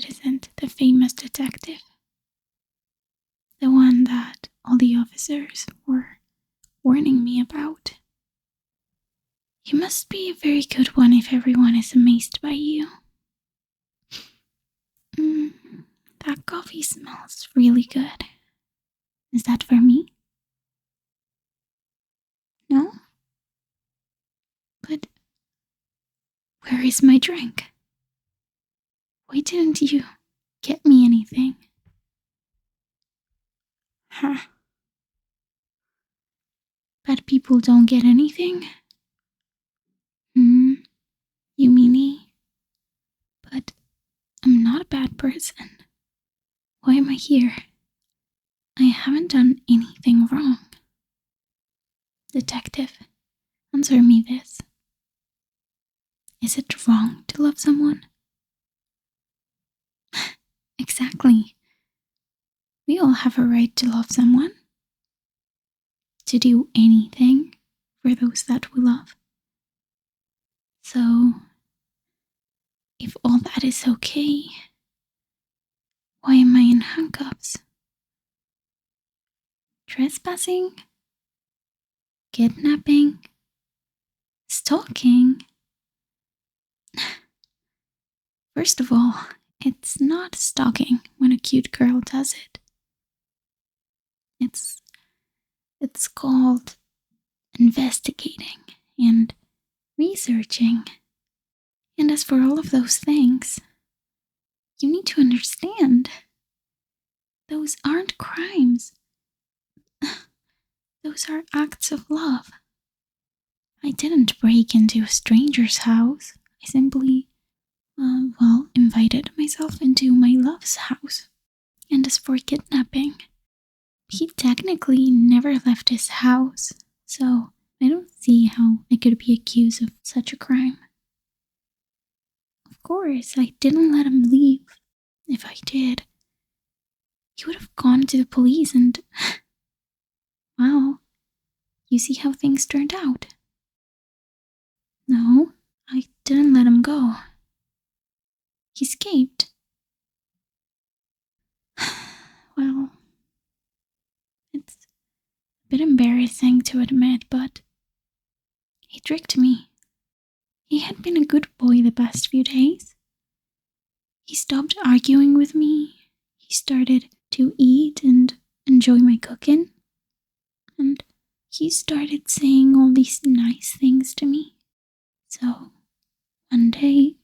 it isn't the famous detective. The one that all the officers were warning me about. You must be a very good one if everyone is amazed by you. That coffee smells really good. Is that for me? No? But where is my drink? Why didn't you get me anything? Huh. Bad people don't get anything? You meanie? But I'm not a bad person. Why am I here? I haven't done anything wrong. Detective, answer me this. Is it wrong to love someone? Exactly. We all have a right to love someone. To do anything for those that we love. So, if all that is okay, why am I in handcuffs? Trespassing? Kidnapping? Stalking? First of all, it's not stalking when a cute girl does it. It's called investigating and researching. And as for all of those things, you need to understand, those aren't crimes. Those are acts of love. I didn't break into a stranger's house. I simply, invited myself into my love's house. And as for kidnapping, he technically never left his house, so I don't see how I could be accused of such a crime. Of course, I didn't let him leave. If I did, he would have gone to the police and... Wow, you see how things turned out. No, I didn't let him go. He escaped. Well, it's a bit embarrassing to admit, but he tricked me. He had been a good boy the past few days. He stopped arguing with me. He started to eat and enjoy my cooking. And he started saying all these nice things to me. So, one day,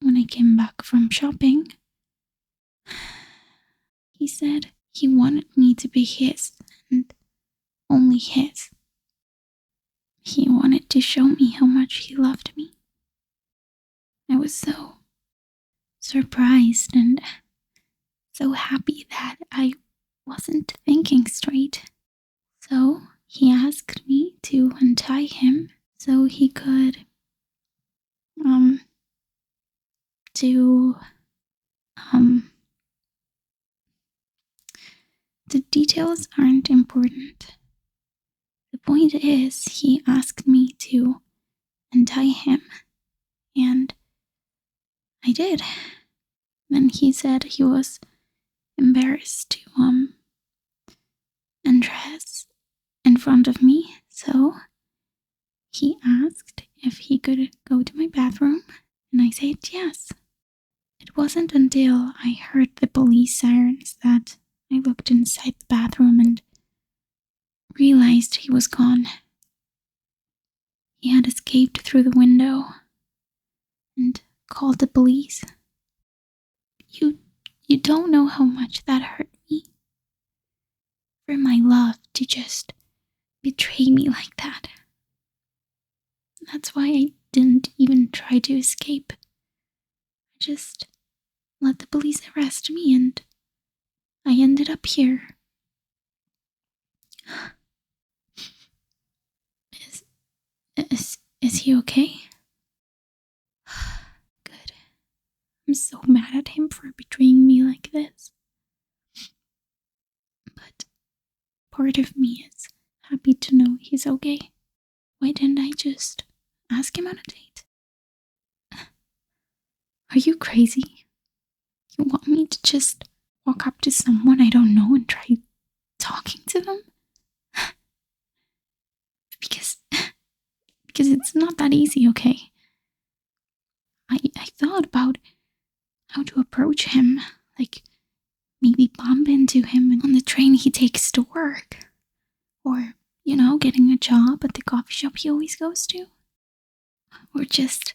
when I came back from shopping, he said he wanted me to be his and only his. He wanted to show me how much he loved me. I was so surprised and so happy that I wasn't thinking straight. So he asked me to untie him so he could, the details aren't important. The point is, he asked me to untie him, and I did. Then he said he was embarrassed to, undress in front of me, so he asked if he could go to my bathroom, and I said yes. It wasn't until I heard the police sirens that I looked inside the bathroom and realized he was gone. He had escaped through the window and called the police. You don't know how much that hurt me. For my love to just betray me like that. That's why I didn't even try to escape. I just let the police arrest me and I ended up here. Is he okay? Good. I'm so mad at him for betraying me like this. But part of me is happy to know he's okay. Why didn't I just ask him on a date? Are you crazy? You want me to just walk up to someone I don't know and try talking to them? because it's not that easy, okay? I thought about how to approach him, like maybe bump into him on the train he takes to work. Or, getting a job at the coffee shop he always goes to. Or just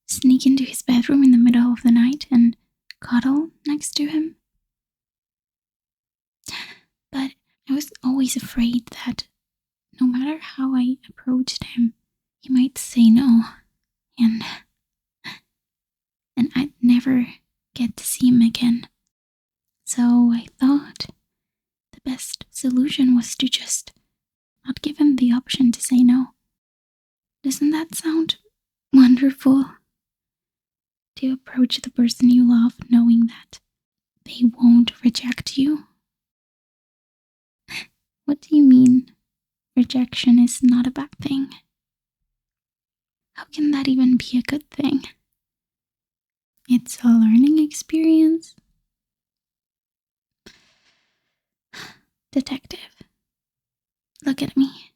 sneak into his bedroom in the middle of the night and cuddle next to him. But I was always afraid that no matter how I approached him, he might say no. And I'd never get to see him again. So I thought the best solution was to just not give him the option to say no. Doesn't that sound wonderful? To approach the person you love knowing that they won't reject you? What do you mean rejection is not a bad thing? How can that even be a good thing? It's a learning experience. Detective, look at me.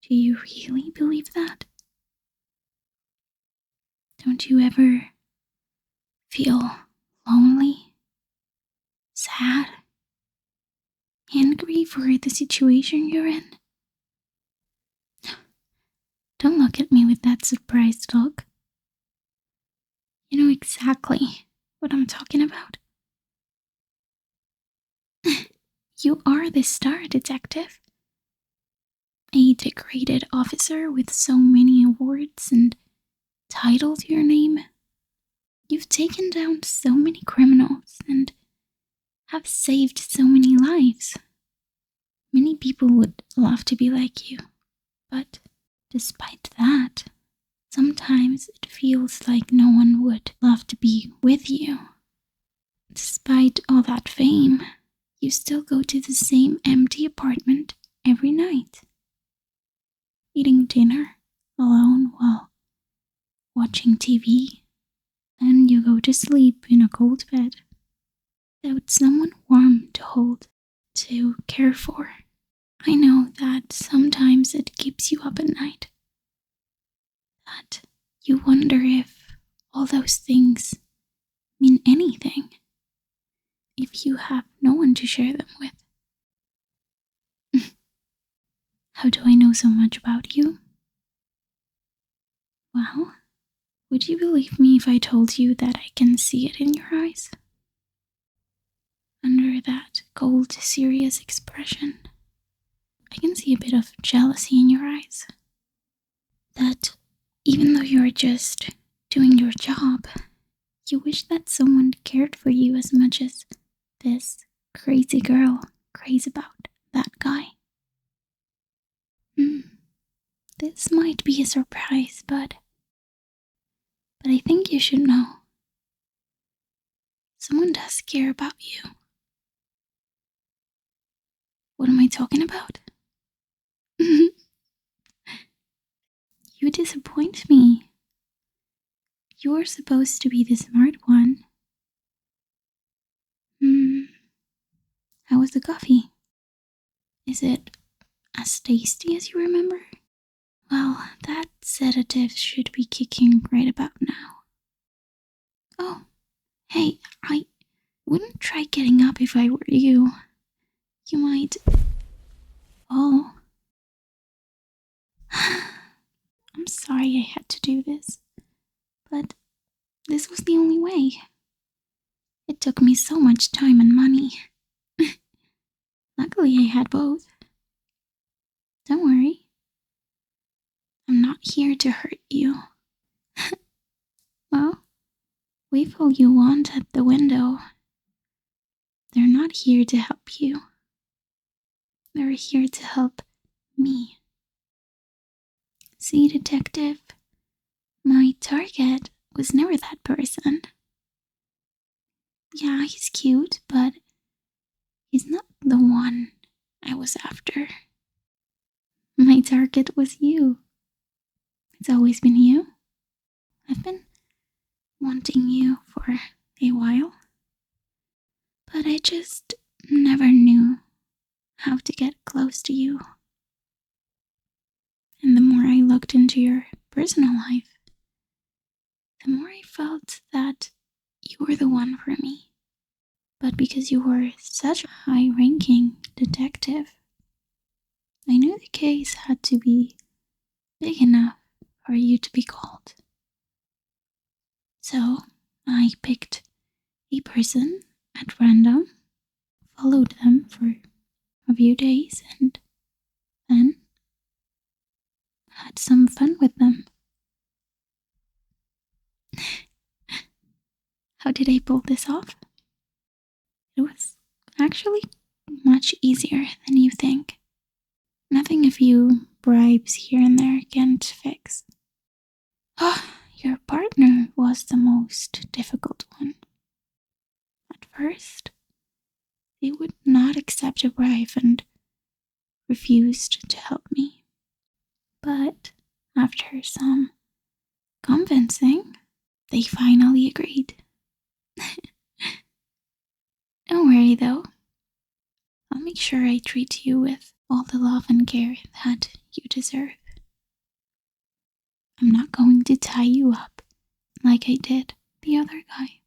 Do you really believe that? Don't you ever feel lonely, sad, angry for the situation you're in? Don't look at me with that surprised look. You know exactly what I'm talking about. You are the star detective. A decorated officer with so many awards and titles to your name. You've taken down so many criminals and have saved so many lives. Many people would love to be like you, but despite that, sometimes it feels like no one would love to be with you. Despite all that fame, you still go to the same empty apartment every night, eating dinner alone while watching TV, and you go to sleep in a cold bed without someone warm to hold, to care for. I know that sometimes it keeps you up at night, that you wonder if all those things mean anything if you have no one to share them with. How do I know so much about you? Well, would you believe me if I told you that I can see it in your eyes? Under that cold, serious expression, I can see a bit of jealousy in your eyes. That even though you're just doing your job, you wish that someone cared for you as much as this crazy girl craves about that guy. This might be a surprise, but I think you should know. Someone does care about you. What am I talking about? You disappoint me. You're supposed to be the smart one. How was the coffee? Is it as tasty as you remember? Well, that sedative should be kicking right about now. Oh, hey, I wouldn't try getting up if I were you. You might... Oh. I'm sorry I had to do this, but this was the only way. It took me so much time and money. Luckily I had both. Don't worry. I'm not here to hurt you. Well, wave all you want at the window. They're not here to help you. They're here to help me. See, detective, my target was never that person. Yeah, he's cute, but he's not the one I was after. My target was you. It's always been you. I've been wanting you for a while. But I just never knew how to get close to you. And the more I looked into your personal life, the more I felt that you were the one for me. But because you were such a high-ranking detective, I knew the case had to be big enough for you to be called. So I picked a person at random, followed them for a few days, and then had some fun with them. How did I pull this off? It was actually much easier than you think. Nothing a few bribes here and there can't fix. Your partner was the most difficult one. At first, they would not accept a bribe and refused to help me. But after some convincing, they finally agreed. Don't worry though. I'll make sure I treat you with all the love and care that you deserve. I'm not going to tie you up like I did the other guy.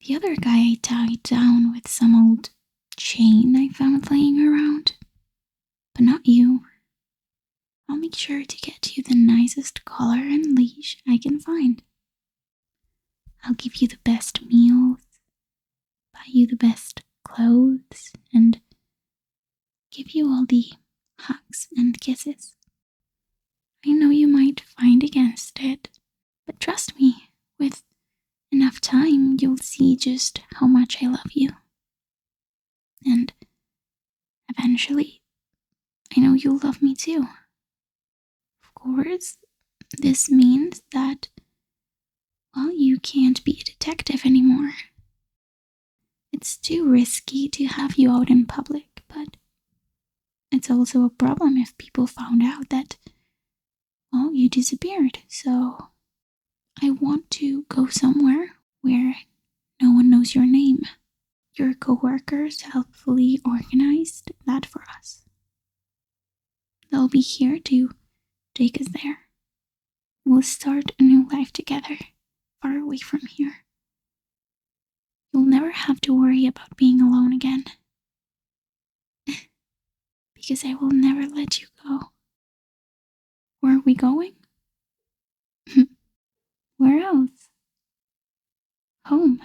The other guy I tied down with some old chain I found laying around. But not you. I'll make sure to get you the nicest collar and leash I can find. I'll give you the best meals, buy you the best clothes, and give you all the hugs and kisses. I know you might fight against it, but trust me, with enough time, you'll see just how much I love you. And eventually, I know you'll love me too. Of course, this means that, well, you can't be a detective anymore. It's too risky to have you out in public, but it's also a problem if people found out that, well, you disappeared. So I want to go somewhere where no one knows your name. Your coworkers helpfully organized that for us. They'll be here to take us there. We'll start a new life together, far away from here. You'll never have to worry about being alone again. Because I will never let you go. Where are we going? Where else? Home.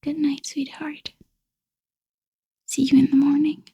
Good night, sweetheart. See you in the morning.